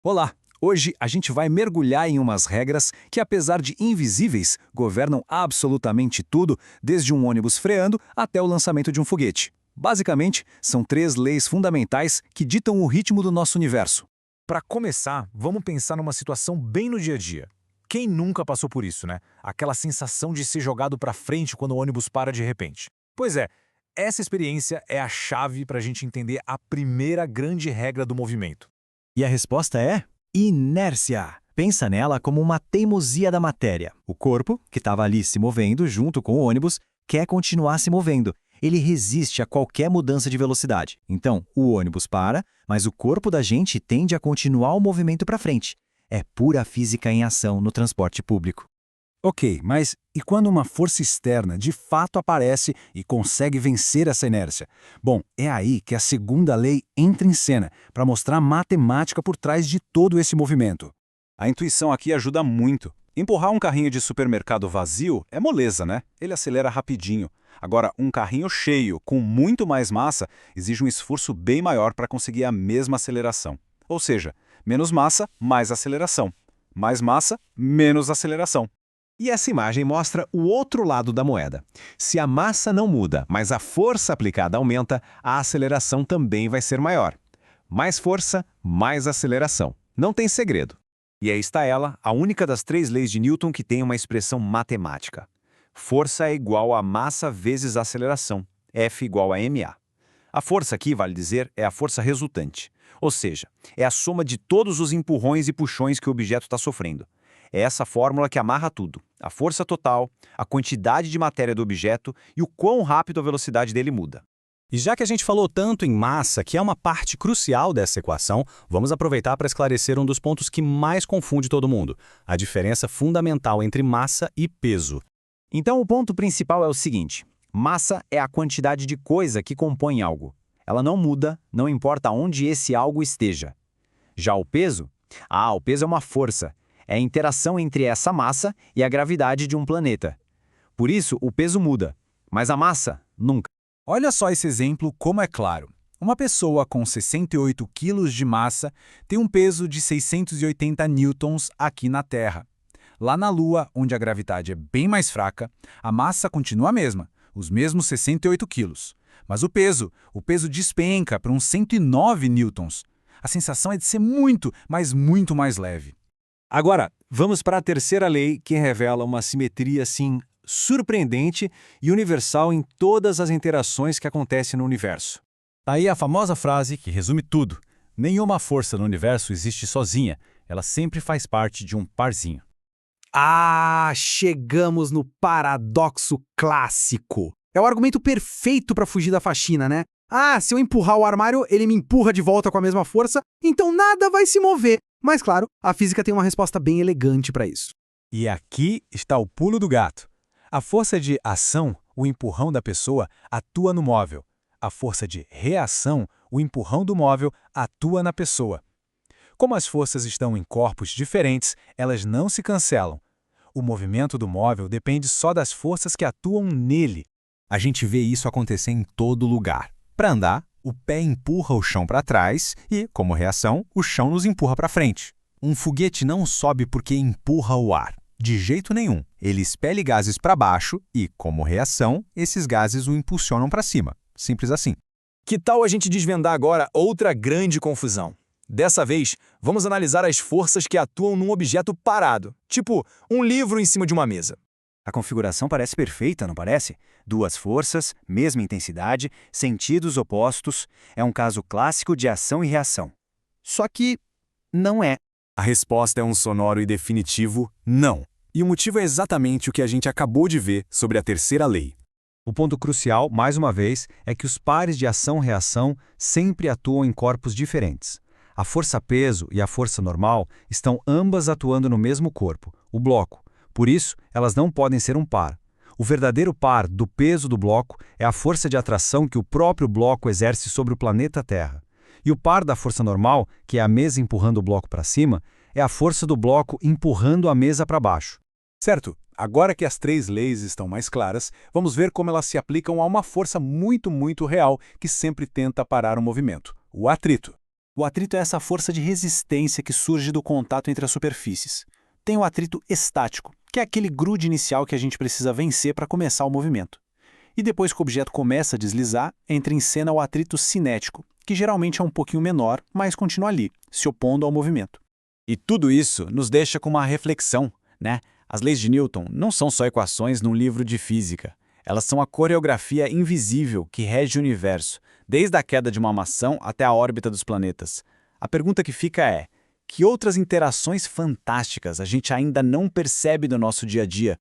Olá! Hoje a gente vai mergulhar em umas regras que, apesar de invisíveis, governam absolutamente tudo, desde um ônibus freando até o lançamento de um foguete. Basicamente, são três leis fundamentais que ditam o ritmo do nosso universo. Para começar, vamos pensar numa situação bem no dia a dia. Quem nunca passou por isso, né? Aquela sensação de ser jogado para frente quando o ônibus para de repente. Pois é, essa experiência é a chave para a gente entender a primeira grande regra do movimento. E a resposta é inércia. Pensa nela como uma teimosia da matéria. O corpo, que estava ali se movendo junto com o ônibus, quer continuar se movendo. Ele resiste a qualquer mudança de velocidade. Então, o ônibus para, mas o corpo da gente tende a continuar o movimento para frente. É pura física em ação no transporte público. Ok, mas e quando uma força externa de fato aparece e consegue vencer essa inércia? Bom, é aí que a segunda lei entra em cena, para mostrar a matemática por trás de todo esse movimento. A intuição aqui ajuda muito. Empurrar um carrinho de supermercado vazio é moleza, né? Ele acelera rapidinho. Agora, um carrinho cheio, com muito mais massa, exige um esforço bem maior para conseguir a mesma aceleração. Ou seja, menos massa, mais aceleração. Mais massa, menos aceleração. E essa imagem mostra o outro lado da moeda. Se a massa não muda, mas a força aplicada aumenta, a aceleração também vai ser maior. Mais força, mais aceleração. Não tem segredo. E aí está ela, a única das três leis de Newton que tem uma expressão matemática. Força é igual a massa vezes aceleração, F igual a ma. A força aqui, vale dizer, é a força resultante. Ou seja, é a soma de todos os empurrões e puxões que o objeto está sofrendo. É essa fórmula que amarra tudo. A força total, a quantidade de matéria do objeto e o quão rápido a velocidade dele muda. E já que a gente falou tanto em massa, que é uma parte crucial dessa equação, vamos aproveitar para esclarecer um dos pontos que mais confunde todo mundo: a diferença fundamental entre massa e peso. Então o ponto principal é o seguinte: massa é a quantidade de coisa que compõe algo. Ela não muda, não importa onde esse algo esteja. Já o peso? O peso é uma força. É a interação entre essa massa e a gravidade de um planeta. Por isso, o peso muda, mas a massa, nunca. Olha só esse exemplo como é claro. Uma pessoa com 68 quilos de massa tem um peso de 680 newtons aqui na Terra. Lá na Lua, onde a gravidade é bem mais fraca, a massa continua a mesma, os mesmos 68 quilos. Mas o peso despenca para uns 109 newtons. A sensação é de ser muito, mas muito mais leve. Agora, vamos para a terceira lei, que revela uma simetria, assim, surpreendente e universal em todas as interações que acontecem no universo. Tá aí a famosa frase que resume tudo: nenhuma força no universo existe sozinha, ela sempre faz parte de um parzinho. Chegamos no paradoxo clássico. É o argumento perfeito para fugir da faxina, né? Se eu empurrar o armário, ele me empurra de volta com a mesma força, então nada vai se mover. Mas claro, a física tem uma resposta bem elegante para isso. E aqui está o pulo do gato. A força de ação, o empurrão da pessoa, atua no móvel. A força de reação, o empurrão do móvel, atua na pessoa. Como as forças estão em corpos diferentes, elas não se cancelam. O movimento do móvel depende só das forças que atuam nele. A gente vê isso acontecer em todo lugar. Para andar, o pé empurra o chão para trás e, como reação, o chão nos empurra para frente. Um foguete não sobe porque empurra o ar. De jeito nenhum. Ele expele gases para baixo e, como reação, esses gases o impulsionam para cima. Simples assim. Que tal a gente desvendar agora outra grande confusão? Dessa vez, vamos analisar as forças que atuam num objeto parado, tipo um livro em cima de uma mesa. A configuração parece perfeita, não parece? Duas forças, mesma intensidade, sentidos opostos. É um caso clássico de ação e reação. Só que não é. A resposta é um sonoro e definitivo não. E o motivo é exatamente o que a gente acabou de ver sobre a terceira lei. O ponto crucial, mais uma vez, é que os pares de ação-reação sempre atuam em corpos diferentes. A força-peso e a força normal estão ambas atuando no mesmo corpo, o bloco. Por isso, elas não podem ser um par. O verdadeiro par do peso do bloco é a força de atração que o próprio bloco exerce sobre o planeta Terra. E o par da força normal, que é a mesa empurrando o bloco para cima, é a força do bloco empurrando a mesa para baixo. Certo, agora que as três leis estão mais claras, vamos ver como elas se aplicam a uma força muito real que sempre tenta parar o movimento: o atrito. O atrito é essa força de resistência que surge do contato entre as superfícies. Tem o atrito estático, que é aquele grude inicial que a gente precisa vencer para começar o movimento. E depois que o objeto começa a deslizar, entra em cena o atrito cinético, que geralmente é um pouquinho menor, mas continua ali, se opondo ao movimento. E tudo isso nos deixa com uma reflexão, né? As leis de Newton não são só equações num livro de física. Elas são a coreografia invisível que rege o universo, desde a queda de uma maçã até a órbita dos planetas. A pergunta que fica é: que outras interações fantásticas a gente ainda não percebe no nosso dia a dia